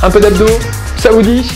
Un peu d'abdos, ça vous dit?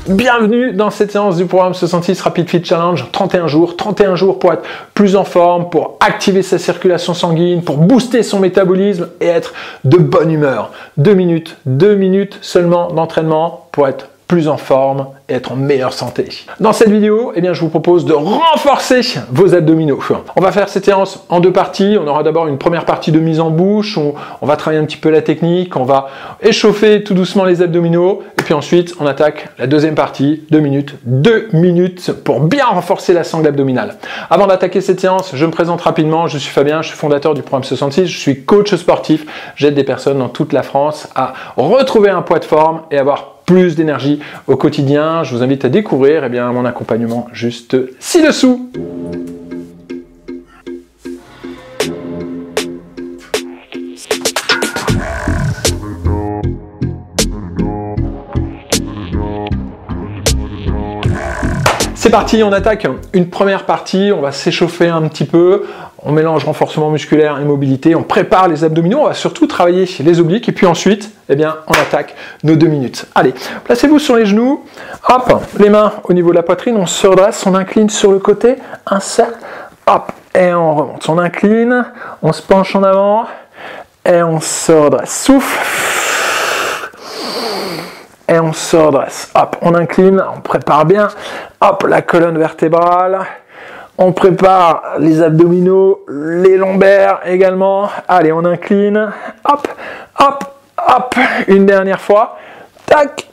Bienvenue dans cette séance du programme 66 Rapid Fit Challenge, 31 jours pour être plus en forme, pour activer sa circulation sanguine, pour booster son métabolisme et être de bonne humeur. 2 minutes seulement d'entraînement pour être plus en forme et être en meilleure santé. Dans cette vidéo, je vous propose de renforcer vos abdominaux. On va faire cette séance en 2 parties. On aura d'abord une première partie de mise en bouche. On va travailler un petit peu la technique. On va échauffer tout doucement les abdominaux. Et puis ensuite, on attaque la deuxième partie, 2 minutes pour bien renforcer la sangle abdominale. Avant d'attaquer cette séance, je me présente rapidement. Je suis Fabien, je suis fondateur du programme 66. Je suis coach sportif. J'aide des personnes dans toute la France à retrouver un poids de forme et avoir plus d'énergie au quotidien. Je vous invite à découvrir mon accompagnement juste ci-dessous. C'est parti, on attaque une première partie, on va s'échauffer un petit peu, on mélange renforcement musculaire et mobilité, on prépare les abdominaux, on va surtout travailler les obliques et puis ensuite, on attaque nos 2 minutes. Allez, placez-vous sur les genoux, hop, les mains au niveau de la poitrine, on se redresse, on incline sur le côté, un cercle, hop, et on remonte. On incline, on se penche en avant et on se redresse. Souffle. Et on se redresse. Hop, on incline, on prépare bien. Hop, la colonne vertébrale. On prépare les abdominaux, les lombaires également. Allez, on incline. Hop, hop, hop. Une dernière fois. Tac.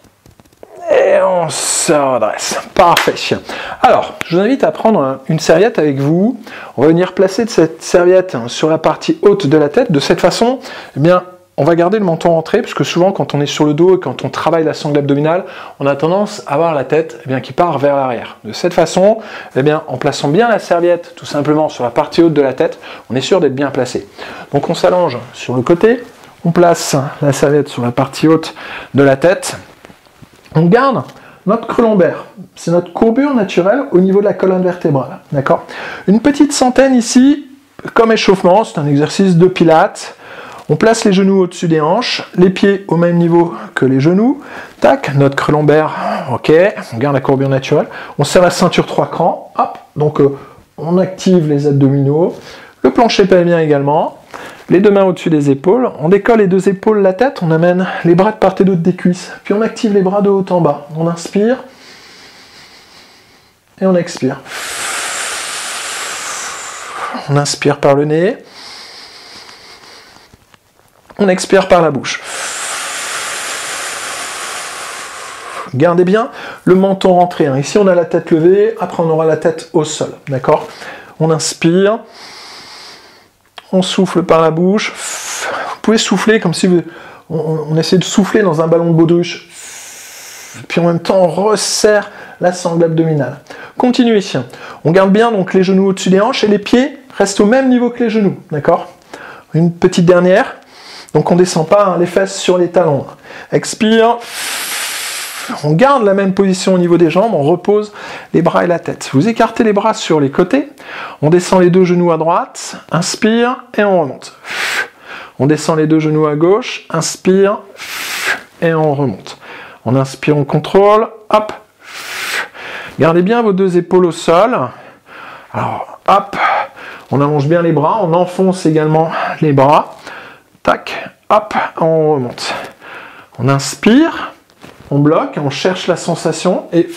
Et on se redresse. Parfait. Alors, je vous invite à prendre une serviette avec vous. On va venir placer cette serviette sur la partie haute de la tête. De cette façon, on va garder le menton rentré, parce que souvent, quand on est sur le dos et quand on travaille la sangle abdominale, on a tendance à avoir la tête qui part vers l'arrière. De cette façon, en plaçant bien la serviette tout simplement sur la partie haute de la tête, on est sûr d'être bien placé. Donc on s'allonge sur le côté, on place la serviette sur la partie haute de la tête, on garde notre creux lombaire, c'est notre courbure naturelle au niveau de la colonne vertébrale. D'accord ? Une petite centaine ici, comme échauffement, c'est un exercice de pilates. On place les genoux au-dessus des hanches, les pieds au même niveau que les genoux. Tac, notre creux lombaire, ok, on garde la courbure naturelle. On serre la ceinture 3 crans, hop, donc on active les abdominaux. Le plancher pelvien également. Les 2 mains au-dessus des épaules. On décolle les 2 épaules, la tête, on amène les bras de part et d'autre des cuisses. Puis on active les bras de haut en bas. On inspire et on expire. On inspire par le nez. On expire par la bouche. Gardez bien le menton rentré. Ici, on a la tête levée. Après, on aura la tête au sol. D'accord ? On inspire. On souffle par la bouche. Vous pouvez souffler comme si on essaie de souffler dans un ballon de baudruche. Puis en même temps, on resserre la sangle abdominale. Continuez ici. On garde bien donc les genoux au-dessus des hanches et les pieds restent au même niveau que les genoux. D'accord ? Une petite dernière. Donc on ne descend pas les fesses sur les talons. Expire. On garde la même position au niveau des jambes. On repose les bras et la tête. Vous écartez les bras sur les côtés. On descend les 2 genoux à droite. Inspire et on remonte. On descend les 2 genoux à gauche. Inspire et on remonte. On inspire, on contrôle. Hop. Gardez bien vos 2 épaules au sol. Alors, hop. On allonge bien les bras. On enfonce également les bras. Tac, hop, on remonte. On inspire, on bloque, on cherche la sensation et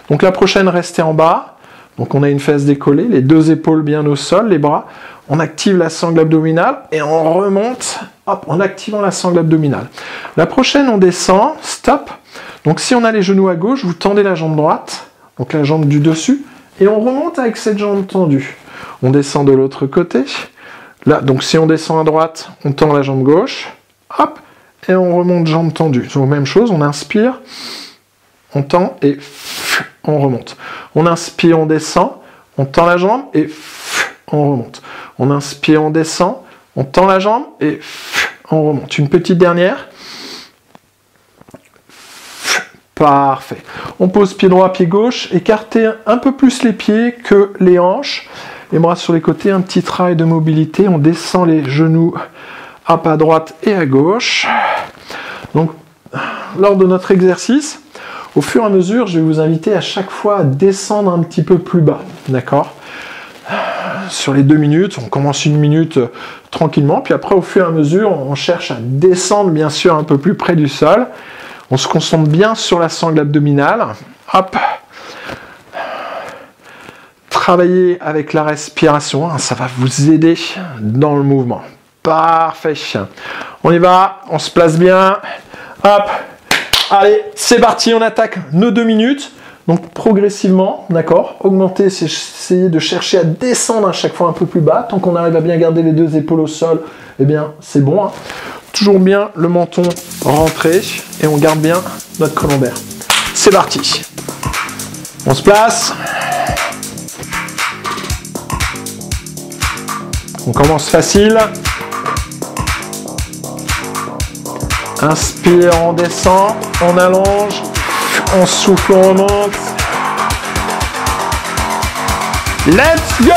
donc la prochaine, restez en bas. Donc on a une fesse décollée, les 2 épaules bien au sol, les bras. On active la sangle abdominale et on remonte, hop, en activant la sangle abdominale. La prochaine, on descend, stop. Donc si on a les genoux à gauche, vous tendez la jambe droite, donc la jambe du dessus, et on remonte avec cette jambe tendue. On descend de l'autre côté. Là, donc si on descend à droite, on tend la jambe gauche, hop, et on remonte jambe tendue. Donc même chose, on inspire, on tend et on remonte. On inspire, on descend, on tend la jambe et on remonte. On inspire, on descend, on tend la jambe et on remonte. Une petite dernière. Parfait. On pose pied droit, pied gauche, écartez un peu plus les pieds que les hanches. Les bras sur les côtés, un petit travail de mobilité. On descend les genoux à droite et à gauche. Donc, lors de notre exercice, au fur et à mesure, je vais vous inviter à chaque fois à descendre un petit peu plus bas, d'accord? Sur les 2 minutes, on commence 1 minute tranquillement, puis après, au fur et à mesure, on cherche à descendre, bien sûr, un peu plus près du sol. On se concentre bien sur la sangle abdominale. Hop. Travaillez avec la respiration, hein, ça va vous aider dans le mouvement. Parfait. On y va, on se place bien. Hop. Allez, c'est parti, on attaque nos 2 minutes. Donc progressivement, d'accord, augmenter, c'est essayer de chercher à descendre à chaque fois un peu plus bas. Tant qu'on arrive à bien garder les 2 épaules au sol, eh bien c'est bon. Hein. Toujours bien le menton rentré et on garde bien notre colombaire. C'est parti. On se place. On commence facile. Inspire, on descend, on allonge, on souffle, on remonte. Let's go!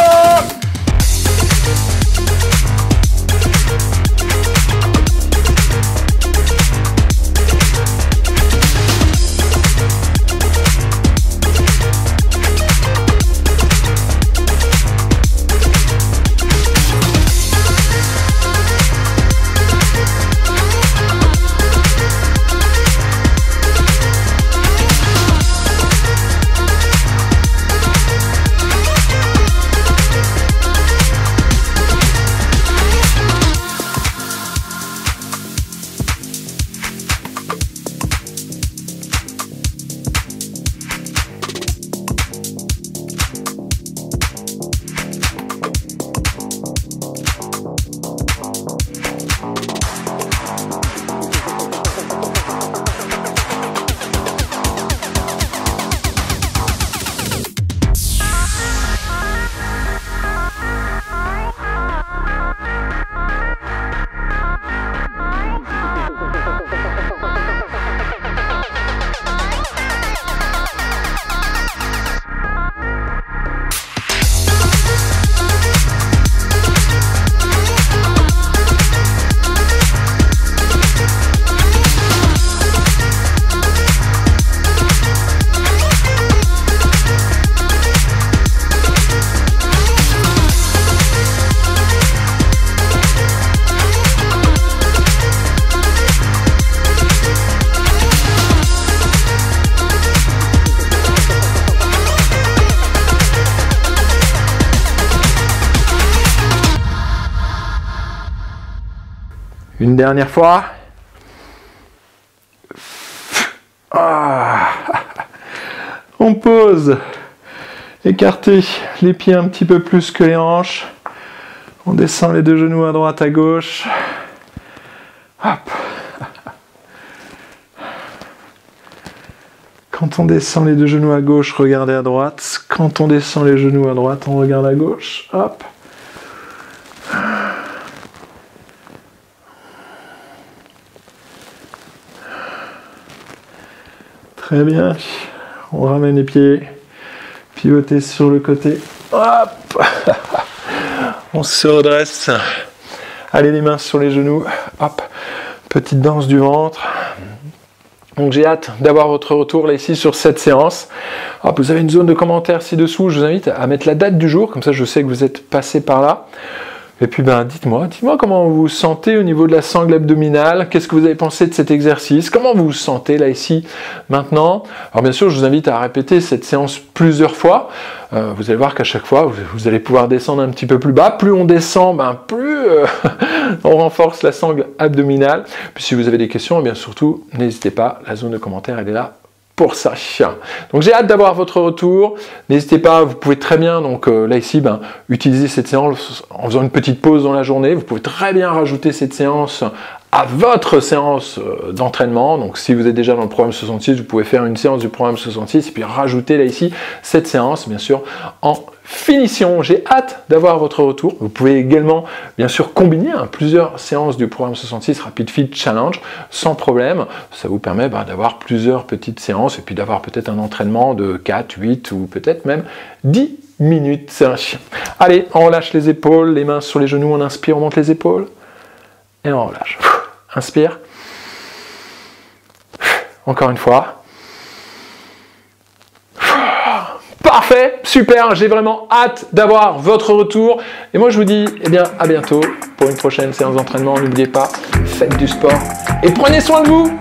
Une dernière fois. Ah. On pose. Écartez les pieds un petit peu plus que les hanches. On descend les 2 genoux à droite, à gauche. Hop. Quand on descend les 2 genoux à gauche, regardez à droite. Quand on descend les genoux à droite, on regarde à gauche. Hop. Très bien. On ramène les pieds. Pivotez sur le côté. Hop. On se redresse. Allez, les mains sur les genoux. Hop. Petite danse du ventre. Donc j'ai hâte d'avoir votre retour là ici sur cette séance. Hop, vous avez une zone de commentaires ci-dessous. Je vous invite à mettre la date du jour. Comme ça, je sais que vous êtes passé par là. Et puis dites-moi comment vous vous sentez au niveau de la sangle abdominale, qu'est-ce que vous avez pensé de cet exercice, comment vous vous sentez là ici maintenant. Alors bien sûr je vous invite à répéter cette séance plusieurs fois, vous allez voir qu'à chaque fois vous allez pouvoir descendre un petit peu plus bas, plus on descend, plus on renforce la sangle abdominale. Puis si vous avez des questions, bien surtout n'hésitez pas, la zone de commentaires elle est là pour ça. Donc j'ai hâte d'avoir votre retour. N'hésitez pas, vous pouvez très bien, donc là ici, utiliser cette séance en faisant une petite pause dans la journée. Vous pouvez très bien rajouter cette séance à votre séance d'entraînement. Donc si vous êtes déjà dans le programme 66, vous pouvez faire une séance du programme 66 et puis rajouter là ici cette séance, bien sûr, en finition. J'ai hâte d'avoir votre retour. Vous pouvez également, bien sûr, combiner plusieurs séances du programme 66 Rapid Fit Challenge sans problème. Ça vous permet d'avoir plusieurs petites séances et puis d'avoir peut-être un entraînement de 4, 8 ou peut-être même 10 minutes. Allez, on relâche les épaules, les mains sur les genoux, on inspire, on monte les épaules et on relâche. Inspire. Encore une fois. Parfait, super, j'ai vraiment hâte d'avoir votre retour. Et moi je vous dis eh bien, à bientôt pour une prochaine séance d'entraînement. N'oubliez pas, faites du sport et prenez soin de vous.